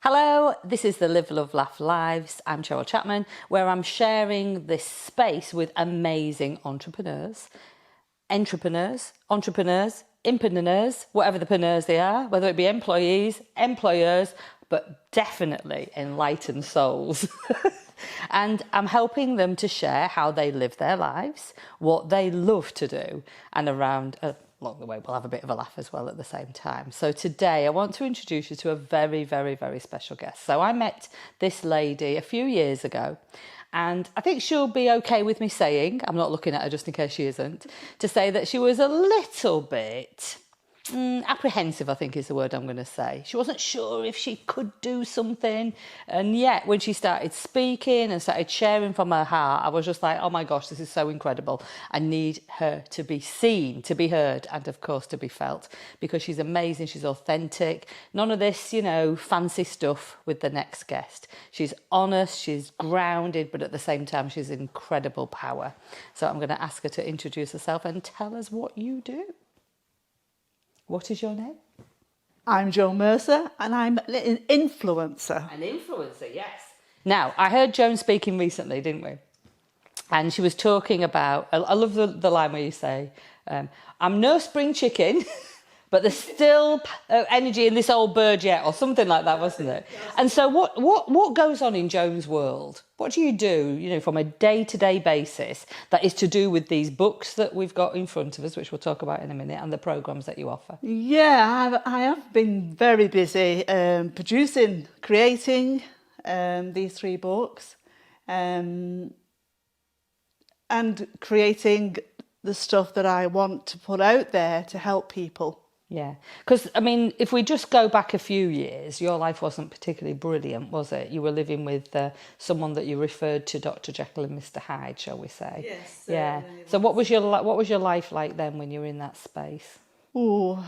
Hello, this is the Live, Love, Laugh Lives. I'm Cheryl Chapman, where I'm sharing this space with amazing entrepreneurs, impreneurs, whatever the preneurs they are, whether it be employees, employers, but definitely enlightened souls. And I'm helping them to share how they live their lives, what they love to do, and along the way, we'll have a bit of a laugh as well at the same time. So today I want to introduce you to a very, very, very special guest. So I met this lady a few years ago, and I think she'll be okay with me saying, I'm not looking at her just in case she isn't, to say that she was a little bit apprehensive, I think is the word I'm going to say. She wasn't sure if she could do something. And yet when she started speaking and started sharing from her heart, I was just like, oh my gosh, this is so incredible. I need her to be seen, to be heard, and of course to be felt, because she's amazing. She's authentic. None of this, fancy stuff with the next guest. She's honest, she's grounded, but at the same time, she's incredible power. So I'm going to ask her to introduce herself and tell us what you do. What is your name? I'm Joan Mercer, and I'm an influencer. An influencer, yes. Now, I heard Joan speaking recently, didn't we? And she was talking about, I love the line where you say, I'm no spring chicken, but there's still energy in this old bird yet, or something like that, wasn't it? And so what goes on in Joan's world? What do you do, from a day-to-day basis that is to do with these books that we've got in front of us, which we'll talk about in a minute, and the programmes that you offer? Yeah, I have been very busy creating these 3 books, and creating the stuff that I want to put out there to help people. Yeah, because, if we just go back a few years, your life wasn't particularly brilliant, was it? You were living with someone that you referred to Dr. Jekyll and Mr. Hyde, shall we say? Yes. Yeah. So what was your life like then when you were in that space? Oh,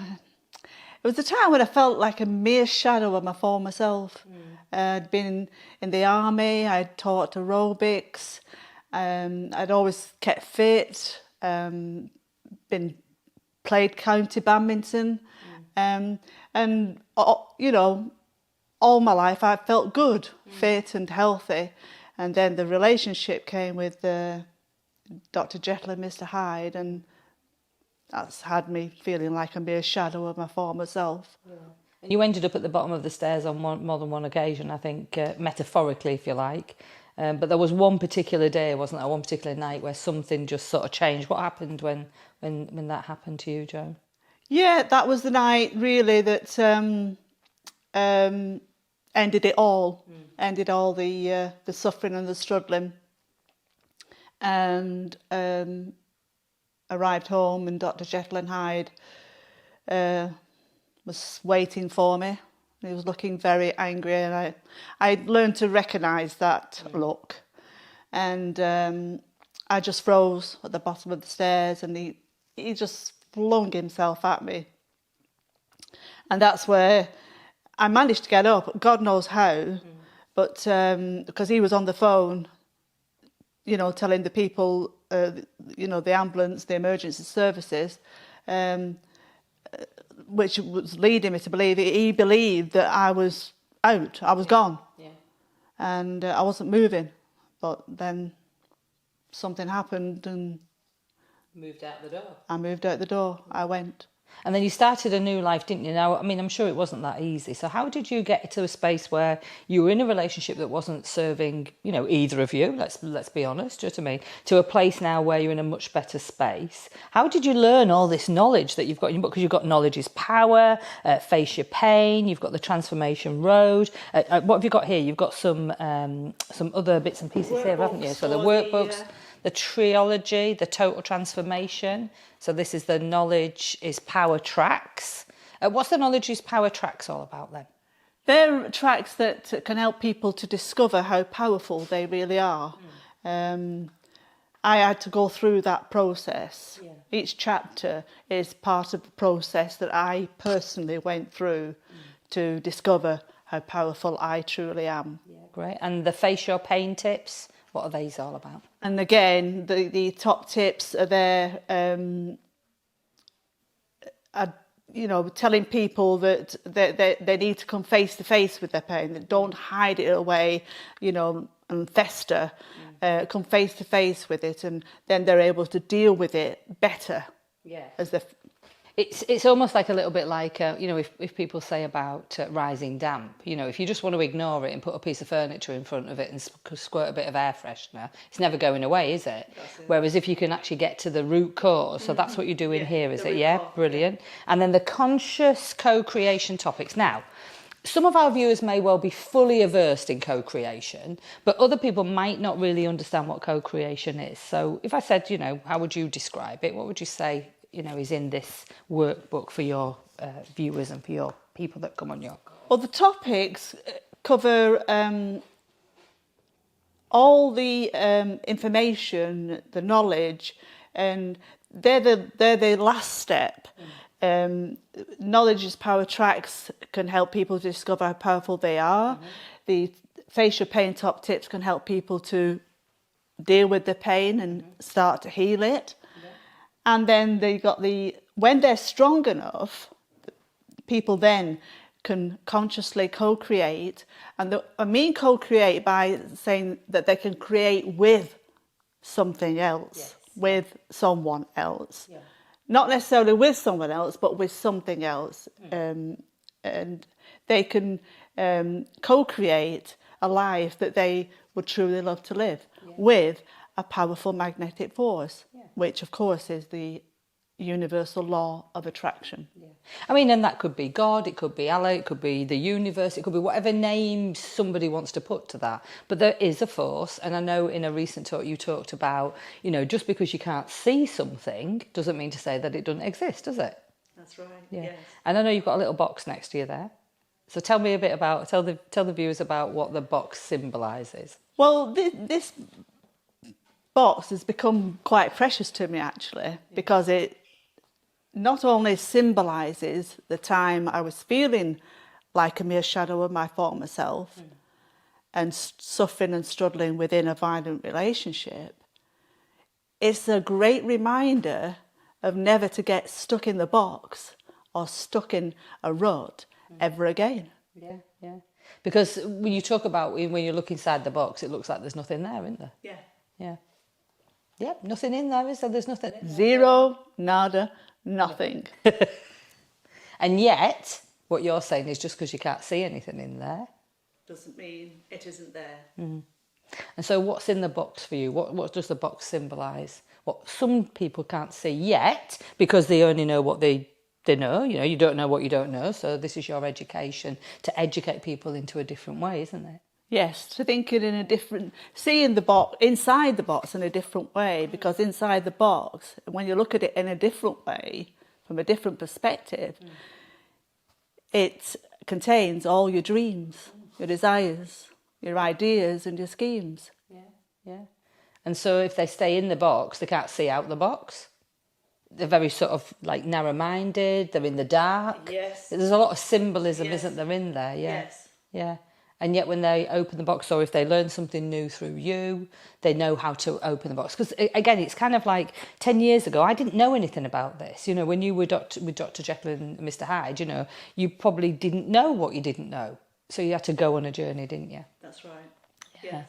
it was a time when I felt like a mere shadow of my former self. I'd been in the army, I'd taught aerobics, I'd always kept fit, played county badminton, and all my life I felt good, fit and healthy. And then the relationship came with Dr. Jekyll and Mr. Hyde, and that's had me feeling like a mere shadow of my former self. Yeah. And you ended up at the bottom of the stairs on more than one occasion, I think, metaphorically, if you like. But there was one particular day, wasn't there, one particular night where something just sort of changed. What happened when that happened to you, Joan? Yeah, that was the night really that ended it all. Ended all the suffering and the struggling. And arrived home, and Dr. Jekyll and Hyde was waiting for me. He was looking very angry, and I learned to recognise that look. And I just froze at the bottom of the stairs, and he just flung himself at me. And that's where I managed to get up, God knows how, but because he was on the phone, telling the people, the ambulance, the emergency services, which was leading me to believe he believed that I was out, I was gone. Yeah. And I wasn't moving. But then something happened, and Moved out the door. I moved out the door. I went. And then you started a new life, didn't you? Now, I'm sure it wasn't that easy. So how did you get to a space where you were in a relationship that wasn't serving, either of you? Let's be honest, do you know what I mean? To a place now where you're in a much better space. How did you learn all this knowledge that you've got in your book? Because you've got Knowledge is Power, Face Your Pain, you've got the Transformation Road. What have you got here? You've got some other bits and pieces here, haven't you? So the workbooks. The trilogy, the total transformation. So this is the Knowledge is Power tracks. What's the Knowledge is Power tracks all about then? They're tracks that can help people to discover how powerful they really are. I had to go through that process. Yeah. Each chapter is part of the process that I personally went through to discover how powerful I truly am. Yeah, great. And the Face Your Pain tips? What are these all about? And again, the top tips are there. telling people that they need to come face to face with their pain, that don't hide it away, and fester, come face to face with it, and then they're able to deal with it better. Yeah. It's almost like a little bit like, if people say about rising damp, if you just want to ignore it and put a piece of furniture in front of it and squirt a bit of air freshener, it's never going away, is it? Whereas if you can actually get to the root cause, so that's what you're doing here, is it? Yeah, brilliant. And then the conscious co-creation topics. Now, some of our viewers may well be fully aversed in co-creation, but other people might not really understand what co-creation is. So if I said, how would you describe it? What would you say is in this workbook for your viewers and for your people that come on your call? Well, the topics cover all the information, the knowledge, and they're the last step. Knowledge is power tracks can help people to discover how powerful they are. The facial pain top tips can help people to deal with the pain and start to heal it. And then they got when they're strong enough, people then can consciously co-create. And I mean co-create by saying that they can create with something else, with someone else. Yeah. Not necessarily with someone else, but with something else. And they can co-create a life that they would truly love to live with a powerful magnetic force, which of course is the universal law of attraction. Yeah. I mean, and that could be God, it could be Allah, it could be the universe, it could be whatever name somebody wants to put to that. But there is a force, and I know in a recent talk you talked about, just because you can't see something doesn't mean to say that it doesn't exist, does it? That's right. Yeah. Yes. And I know you've got a little box next to you there. So tell me a bit about, tell the viewers about what the box symbolises. Well, this box has become quite precious to me actually, because it not only symbolises the time I was feeling like a mere shadow of my former self and suffering and struggling within a violent relationship, it's a great reminder of never to get stuck in the box or stuck in a rut ever again. Yeah, yeah. Because when you talk about, when you look inside the box, it looks like there's nothing there, isn't there? Yeah. Yeah. Yeah, nothing in there, is there? There's nothing in there. Zero, nada, nothing. And yet, what you're saying is just because you can't see anything in there doesn't mean it isn't there. And so what's in the box for you? What does the box symbolise? What some people can't see yet because they only know what they know. You don't know what you don't know. So this is your education to educate people into a different way, isn't it? Yes, to think it in a different, seeing the box, inside the box in a different way, because inside the box, when you look at it in a different way, from a different perspective, it contains all your dreams, your desires, your ideas and your schemes. Yeah, yeah. And so if they stay in the box, they can't see out the box. They're very sort of like narrow-minded, they're in the dark. Yes. There's a lot of symbolism, Yes. isn't there, in there? Yeah. Yes. Yeah. And yet when they open the box, or if they learn something new through you, they know how to open the box. Because, again, it's kind of like 10 years ago, I didn't know anything about this. When you were with Dr. Jekyll and Mr. Hyde, you probably didn't know what you didn't know. So you had to go on a journey, didn't you? That's right. Yeah. Yes.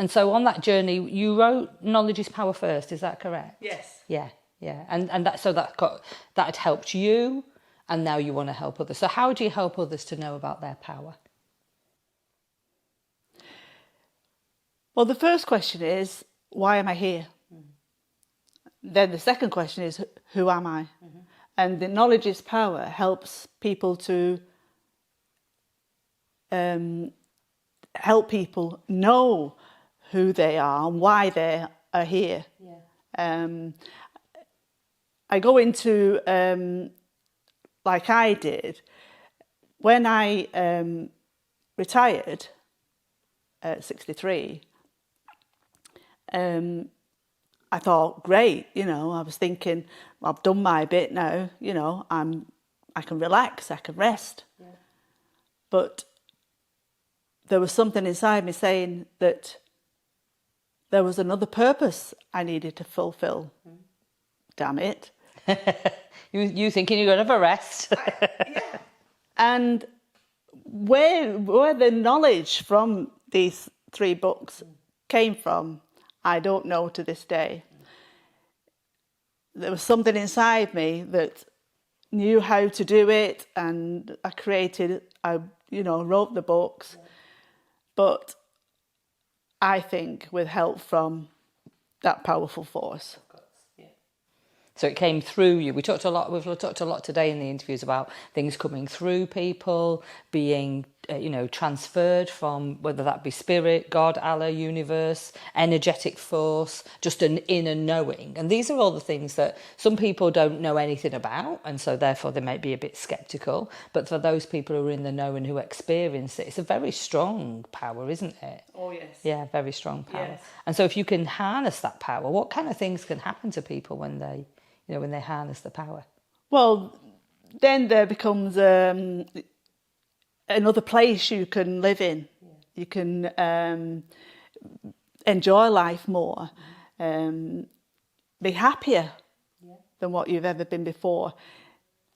And so on that journey, you wrote Knowledge is Power First, is that correct? Yes. Yeah, yeah. And that had helped you, and now you want to help others. So how do you help others to know about their power? Well, the first question is, why am I here? Then the second question is, who am I? And the knowledge is power helps people to help people know who they are and why they are here. Yeah. I go into, like I did, when I retired at 63, I thought, great, I was thinking, well, I've done my bit now, I can relax, I can rest. Yeah. But there was something inside me saying that there was another purpose I needed to fulfill. Damn it. You thinking you're going to have a rest? Yeah. And where the knowledge from these 3 books came from, I don't know to this day. There was something inside me that knew how to do it, and I wrote the books. But I think with help from that powerful force. So it came through you. We've talked a lot today in the interviews about things coming through people, being, transferred from, whether that be spirit, God, Allah, universe, energetic force, just an inner knowing. And these are all the things that some people don't know anything about, and so therefore they might be a bit sceptical. But for those people who are in the know and who experience it, it's a very strong power, isn't it? Oh, yes. Yeah, very strong power. Yes. And so if you can harness that power, what kind of things can happen to people when they harness the power? Well, then there becomes another place you can live in. Yeah. You can enjoy life more, be happier than what you've ever been before.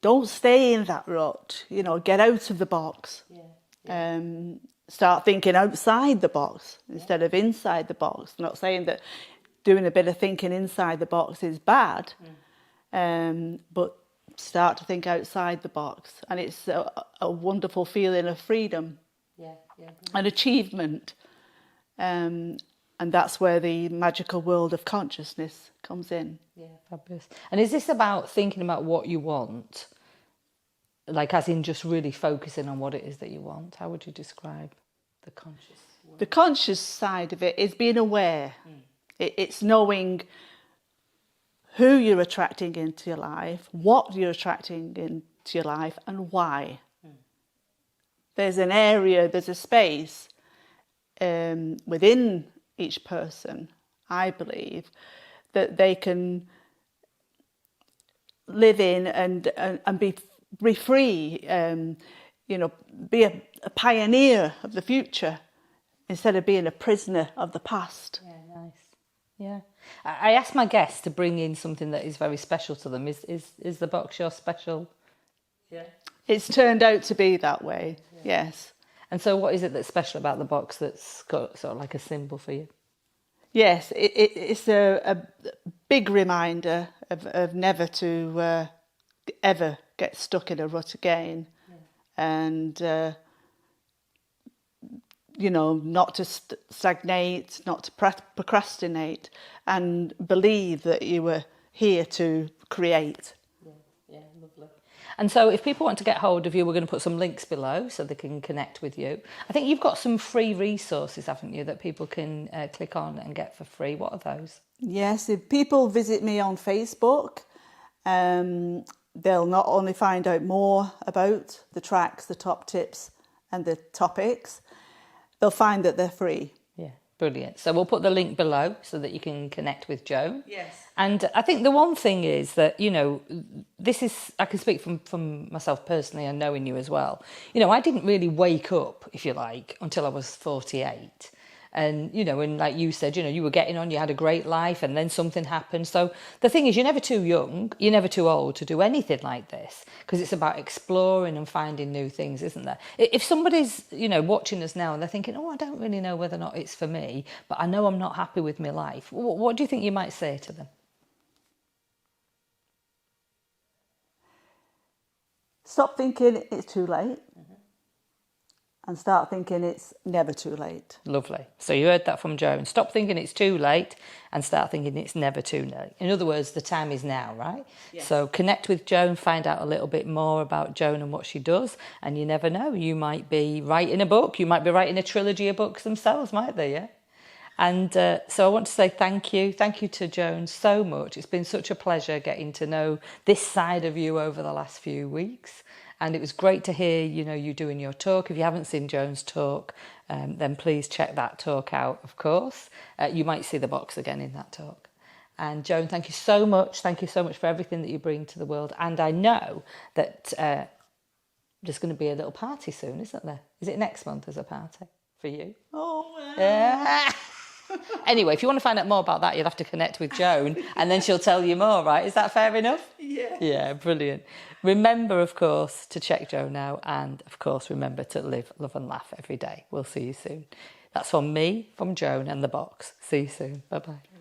Don't stay in that rut. Get out of the box. Start thinking outside the box instead of inside the box. I'm not saying that doing a bit of thinking inside the box is bad. But start to think outside the box, and it's a wonderful feeling of freedom and achievement, and that's where the magical world of consciousness comes in. Yeah, fabulous. And is this about thinking about what you want, like as in just really focusing on what it is that you want? How would you describe the conscious world? The conscious side of it is being aware. It's knowing who you're attracting into your life, what you're attracting into your life, and why. There's an area, there's a space within each person, I believe, that they can live in and be free, be a pioneer of the future instead of being a prisoner of the past. Yeah, nice. Yeah. I asked my guests to bring in something that is very special to them. Is the box your special? Yeah. It's turned out to be that way, yes. And so what is it that's special about the box that's got sort of like a symbol for you? Yes, it's a big reminder of never to ever get stuck in a rut again. And not to stagnate, not to procrastinate, and believe that you were here to create. Yeah, lovely. And so if people want to get hold of you, we're going to put some links below so they can connect with you. I think you've got some free resources, haven't you, that people can click on and get for free. What are those? Yes, if people visit me on Facebook, they'll not only find out more about the tracks, the top tips and the topics, they'll find that they're free. Yeah, brilliant. So we'll put the link below so that you can connect with Joan. Yes. And I think the one thing is that, this is, I can speak from myself personally and knowing you as well. I didn't really wake up, if you like, until I was 48. And, and like you said, you were getting on, you had a great life, and then something happened. So the thing is, you're never too young, you're never too old to do anything like this, because it's about exploring and finding new things, isn't there? If somebody's, watching us now and they're thinking, I don't really know whether or not it's for me, but I know I'm not happy with my life, what do you think you might say to them? Stop thinking it's too late. And start thinking it's never too late. Lovely. So you heard that from Joan. Stop thinking it's too late and start thinking it's never too late. In other words, the time is now, right? Yes. So connect with Joan, find out a little bit more about Joan and what she does. And you never know, you might be writing a book. You might be writing a trilogy of books themselves, might they? Yeah. And so I want to say thank you. Thank you to Joan so much. It's been such a pleasure getting to know this side of you over the last few weeks. And it was great to hear, you doing your talk. If you haven't seen Joan's talk, then please check that talk out, of course. You might see the box again in that talk. And Joan, thank you so much. Thank you so much for everything that you bring to the world. And I know that there's going to be a little party soon, isn't there? Is it next month there's a party for you? Oh, yeah. Anyway, if you want to find out more about that, you'll have to connect with Joan and then she'll tell you more, right? Is that fair enough? Yeah. Yeah, brilliant. Remember, of course, to check Joan out, and of course, remember to live, love and laugh every day. We'll see you soon. That's from me, from Joan and the box. See you soon. Bye-bye.